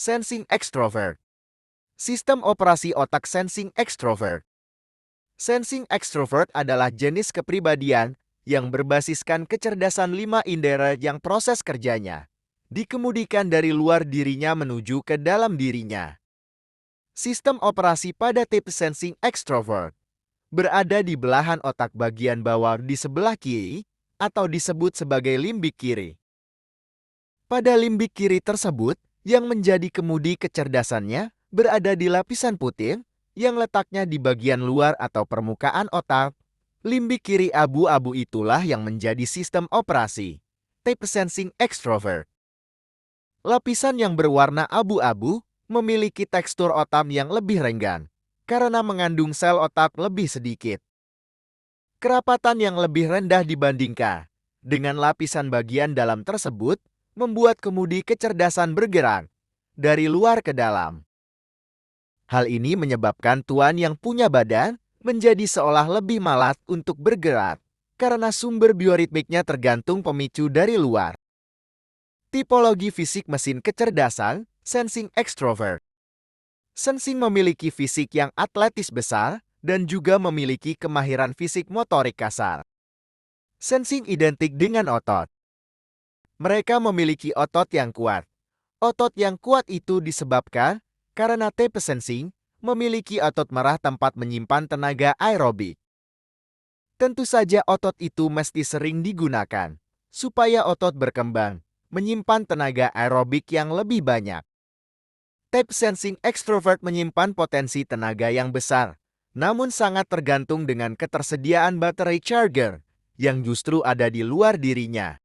Sensing extrovert. Sistem operasi otak sensing extrovert. Sensing extrovert adalah jenis kepribadian yang berbasiskan kecerdasan 5 indera yang proses kerjanya dikemudikan dari luar dirinya menuju ke dalam dirinya. Sistem operasi pada tipe sensing extrovert berada di belahan otak bagian bawah di sebelah kiri atau disebut sebagai limbik kiri. Pada limbik kiri tersebut, yang menjadi kemudi kecerdasannya berada di lapisan putih yang letaknya di bagian luar atau permukaan otak. Limbik kiri abu-abu itulah yang menjadi sistem operasi tipe sensing extrovert. Lapisan yang berwarna abu-abu memiliki tekstur otak yang lebih renggan karena mengandung sel otak lebih sedikit. Kerapatan yang lebih rendah dibandingkan dengan lapisan bagian dalam tersebut membuat kemudi kecerdasan bergerak dari luar ke dalam. Hal ini menyebabkan tuan yang punya badan menjadi seolah lebih malas untuk bergerak karena sumber bioritmiknya tergantung pemicu dari luar. Tipologi fisik mesin kecerdasan sensing extrovert. Sensing memiliki fisik yang atletis besar dan juga memiliki kemahiran fisik motorik kasar. Sensing identik dengan otot. Mereka memiliki otot yang kuat. Otot yang kuat itu disebabkan karena tipe sensing memiliki otot merah tempat menyimpan tenaga aerobik. Tentu saja otot itu mesti sering digunakan supaya otot berkembang, menyimpan tenaga aerobik yang lebih banyak. Tipe sensing extrovert menyimpan potensi tenaga yang besar, namun sangat tergantung dengan ketersediaan baterai charger yang justru ada di luar dirinya.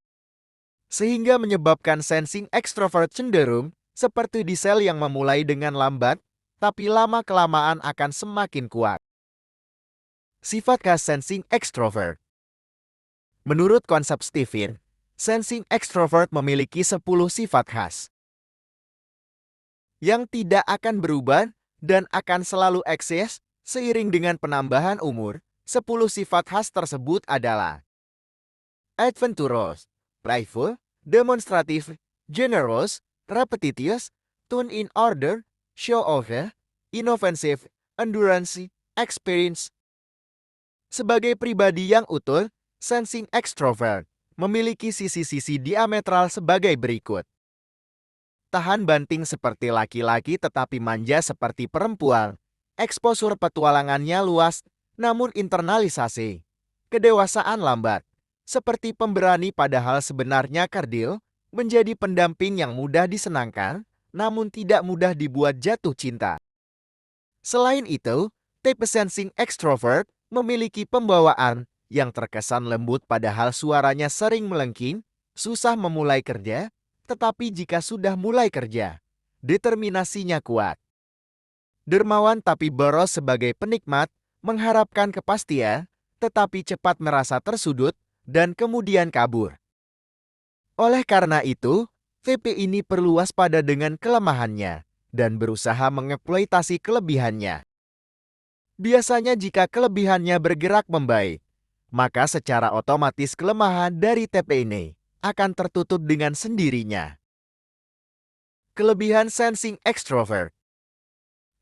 Sehingga menyebabkan sensing extrovert cenderung seperti di sel yang memulai dengan lambat, tapi lama-kelamaan akan semakin kuat. Sifat khas sensing extrovert. Menurut konsep Stephen, sensing extrovert memiliki 10 sifat khas yang tidak akan berubah dan akan selalu eksis seiring dengan penambahan umur. 10 sifat khas tersebut adalah adventurous, playful, demonstrative, generous, repetitious, tune in order, show off, inovative, endurance, experience. Sebagai pribadi yang utuh, sensing extrovert memiliki sisi-sisi diametral sebagai berikut. Tahan banting seperti laki-laki tetapi manja seperti perempuan. Eksposur petualangannya luas, namun internalisasi. Kedewasaan lambat. Seperti pemberani padahal sebenarnya kerdil, menjadi pendamping yang mudah disenangkan, namun tidak mudah dibuat jatuh cinta. Selain itu, tipe sensing extrovert memiliki pembawaan yang terkesan lembut padahal suaranya sering melengking, susah memulai kerja, tetapi jika sudah mulai kerja, determinasinya kuat. Dermawan tapi boros sebagai penikmat, mengharapkan kepastian, tetapi cepat merasa tersudut, dan kemudian kabur. Oleh karena itu, tipe ini perlu waspada dengan kelemahannya dan berusaha mengeksploitasi kelebihannya. Biasanya jika kelebihannya bergerak membaik, maka secara otomatis kelemahan dari tipe ini akan tertutup dengan sendirinya. Kelebihan sensing extrovert.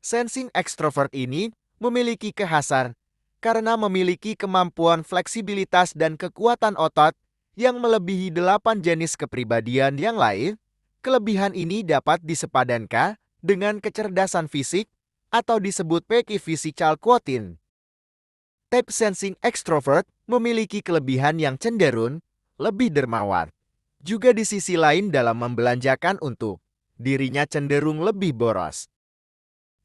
Sensing extrovert ini memiliki kekhasan karena memiliki kemampuan fleksibilitas dan kekuatan otot yang melebihi 8 jenis kepribadian yang lain. Kelebihan ini dapat disepadankan dengan kecerdasan fisik atau disebut peak physical quotient. Type sensing extrovert memiliki kelebihan yang cenderung lebih dermawan. Juga di sisi lain dalam membelanjakan untuk dirinya cenderung lebih boros.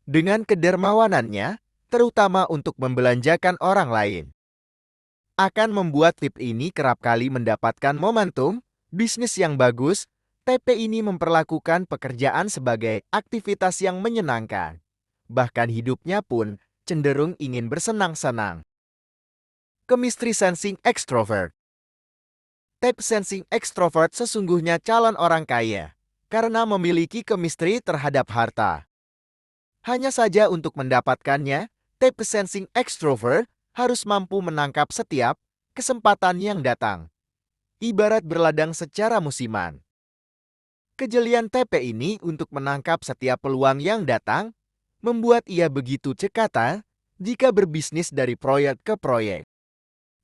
Dengan kedermawanannya, terutama untuk membelanjakan orang lain, akan membuat tipe ini kerap kali mendapatkan momentum bisnis yang bagus. Tipe ini memperlakukan pekerjaan sebagai aktivitas yang menyenangkan. Bahkan hidupnya pun cenderung ingin bersenang-senang. Chemistry sensing extrovert. Type sensing extrovert sesungguhnya calon orang kaya karena memiliki chemistry terhadap harta. Hanya saja untuk mendapatkannya, type sensing extrovert harus mampu menangkap setiap kesempatan yang datang. Ibarat berladang secara musiman. Kejelian TP ini untuk menangkap setiap peluang yang datang, membuat ia begitu cekatan jika berbisnis dari proyek ke proyek.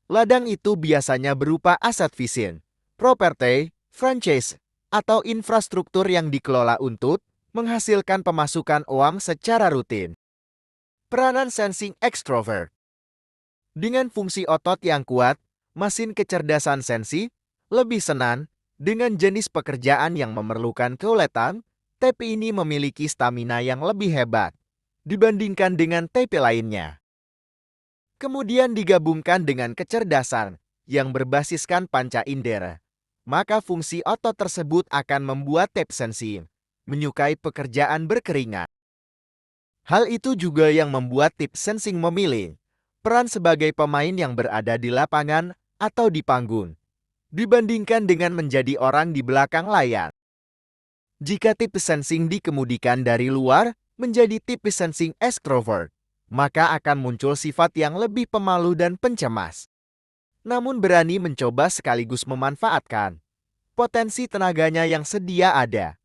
Ladang itu biasanya berupa aset fisik, properti, franchise, atau infrastruktur yang dikelola untuk menghasilkan pemasukan uang secara rutin. Peranan sensing extrovert. Dengan fungsi otot yang kuat, mesin kecerdasan sensi lebih senang. Dengan jenis pekerjaan yang memerlukan keuletan, TP ini memiliki stamina yang lebih hebat dibandingkan dengan TP lainnya. Kemudian digabungkan dengan kecerdasan yang berbasiskan panca indera, maka fungsi otot tersebut akan membuat TP sensi menyukai pekerjaan berkeringat. Hal itu juga yang membuat TP sensing memilih peran sebagai pemain yang berada di lapangan atau di panggung, dibandingkan dengan menjadi orang di belakang layar. Jika tipe sensing dikemudikan dari luar menjadi tipe sensing extrovert, maka akan muncul sifat yang lebih pemalu dan pencemas. Namun berani mencoba sekaligus memanfaatkan potensi tenaganya yang sedia ada.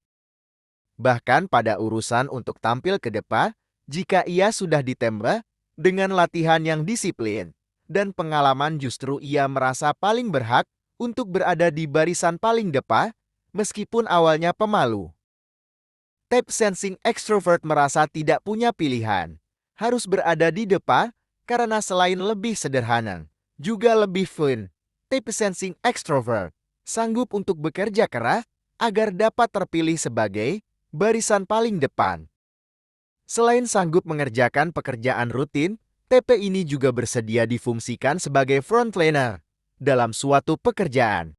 Bahkan pada urusan untuk tampil ke depan, jika ia sudah ditembak dengan latihan yang disiplin dan pengalaman, justru ia merasa paling berhak untuk berada di barisan paling depan, meskipun awalnya pemalu. Type sensing extrovert merasa tidak punya pilihan, harus berada di depan karena selain lebih sederhana, juga lebih fun. Type sensing extrovert sanggup untuk bekerja keras agar dapat terpilih sebagai barisan paling depan. Selain sanggup mengerjakan pekerjaan rutin, TP ini juga bersedia difungsikan sebagai frontliner dalam suatu pekerjaan,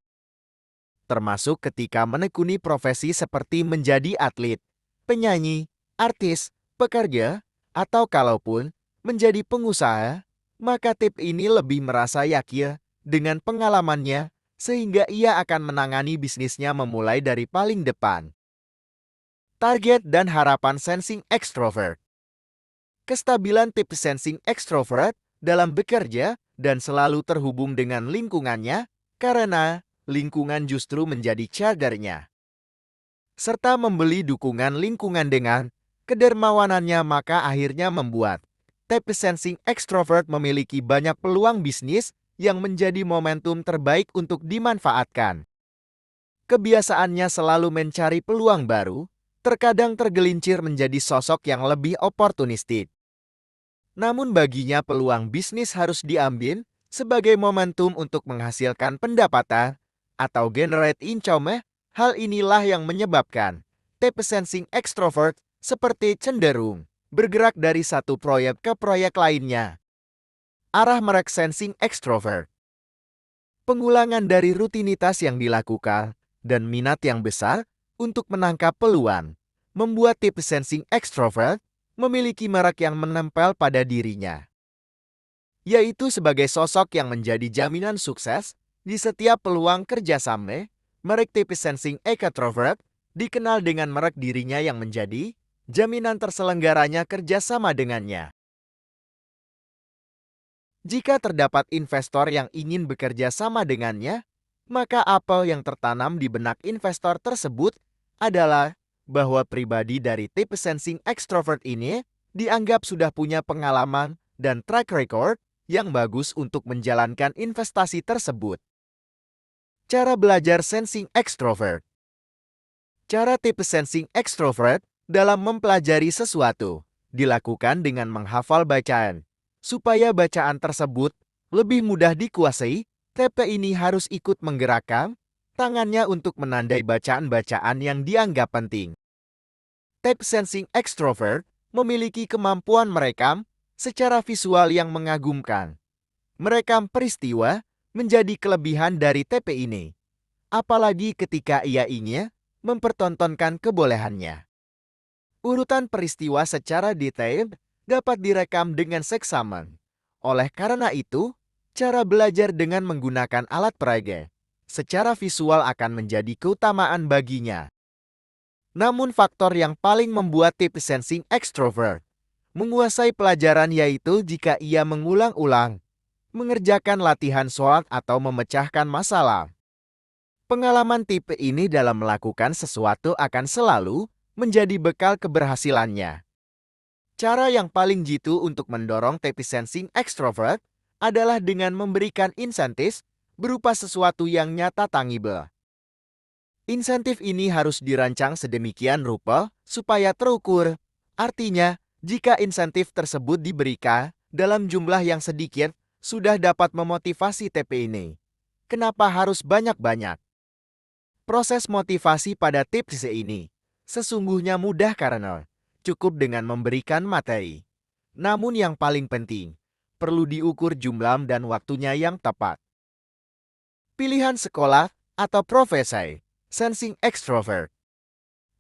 termasuk ketika menekuni profesi seperti menjadi atlet, penyanyi, artis, pekerja, atau kalaupun menjadi pengusaha, maka tip ini lebih merasa yakin dengan pengalamannya sehingga ia akan menangani bisnisnya memulai dari paling depan. Target dan harapan sensing extrovert. Kestabilan tipe sensing extrovert dalam bekerja dan selalu terhubung dengan lingkungannya karena lingkungan justru menjadi cagarnya. Serta membeli dukungan lingkungan dengan kedermawanannya, maka akhirnya membuat tipe sensing extrovert memiliki banyak peluang bisnis yang menjadi momentum terbaik untuk dimanfaatkan. Kebiasaannya selalu mencari peluang baru, terkadang tergelincir menjadi sosok yang lebih oportunistik. Namun baginya peluang bisnis harus diambil sebagai momentum untuk menghasilkan pendapatan atau generate income. Hal inilah yang menyebabkan tipe sensing extrovert seperti cenderung bergerak dari satu proyek ke proyek lainnya. Arah merek sensing extrovert. Pengulangan dari rutinitas yang dilakukan dan minat yang besar untuk menangkap peluang membuat tipe sensing extrovert memiliki merek yang menempel pada dirinya, yaitu sebagai sosok yang menjadi jaminan sukses di setiap peluang kerjasama. Merek tipe sensing extrovert dikenal dengan merek dirinya yang menjadi jaminan terselenggaranya kerjasama dengannya. Jika terdapat investor yang ingin bekerja sama dengannya, maka apa yang tertanam di benak investor tersebut adalah bahwa pribadi dari tipe sensing extrovert ini dianggap sudah punya pengalaman dan track record yang bagus untuk menjalankan investasi tersebut. Cara belajar sensing extrovert. Cara tipe sensing extrovert dalam mempelajari sesuatu dilakukan dengan menghafal bacaan. Supaya bacaan tersebut lebih mudah dikuasai, TP ini harus ikut menggerakkan tangannya untuk menandai bacaan-bacaan yang dianggap penting. Type sensing extrovert memiliki kemampuan merekam secara visual yang mengagumkan. Merekam peristiwa menjadi kelebihan dari TP ini, apalagi ketika ia ingin mempertontonkan kebolehannya. Urutan peristiwa secara detail dapat direkam dengan seksama. Oleh karena itu, cara belajar dengan menggunakan alat peraga secara visual akan menjadi keutamaan baginya. Namun faktor yang paling membuat tipe sensing extrovert menguasai pelajaran yaitu jika ia mengulang-ulang mengerjakan latihan SWOT atau memecahkan masalah. Pengalaman tipe ini dalam melakukan sesuatu akan selalu menjadi bekal keberhasilannya. Cara yang paling jitu untuk mendorong type sensing extrovert adalah dengan memberikan insentif berupa sesuatu yang nyata tangible. Insentif ini harus dirancang sedemikian rupa supaya terukur. Artinya, jika insentif tersebut diberikan dalam jumlah yang sedikit, sudah dapat memotivasi TP ini. Kenapa harus banyak-banyak? Proses motivasi pada tips ini sesungguhnya mudah karena cukup dengan memberikan materi. Namun yang paling penting, perlu diukur jumlah dan waktunya yang tepat. Pilihan sekolah atau profesi, sensing extrovert.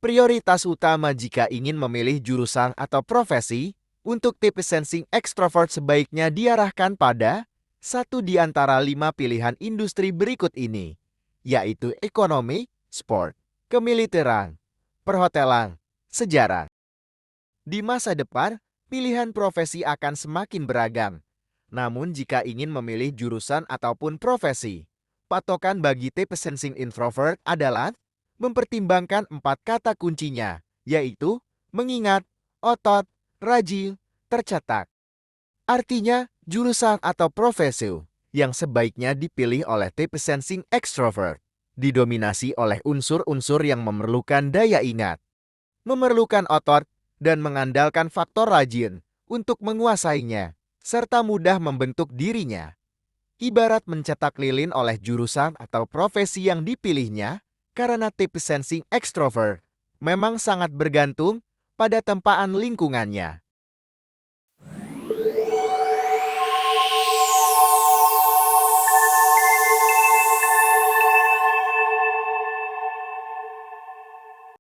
Prioritas utama jika ingin memilih jurusan atau profesi untuk tipe sensing extrovert sebaiknya diarahkan pada satu di antara 5 pilihan industri berikut ini, yaitu ekonomi, sport, kemiliteran, perhotelan, sejarah. Di masa depan, pilihan profesi akan semakin beragam. Namun jika ingin memilih jurusan ataupun profesi, patokan bagi tipe sensing introvert adalah mempertimbangkan 4 kata kuncinya, yaitu mengingat, otot, rajin, tercetak. Artinya, jurusan atau profesi yang sebaiknya dipilih oleh tipe sensing extrovert didominasi oleh unsur-unsur yang memerlukan daya ingat, memerlukan otot, dan mengandalkan faktor rajin untuk menguasainya, serta mudah membentuk dirinya. Ibarat mencetak lilin oleh jurusan atau profesi yang dipilihnya, karena tipe sensing extrovert memang sangat bergantung pada tempaan lingkungannya.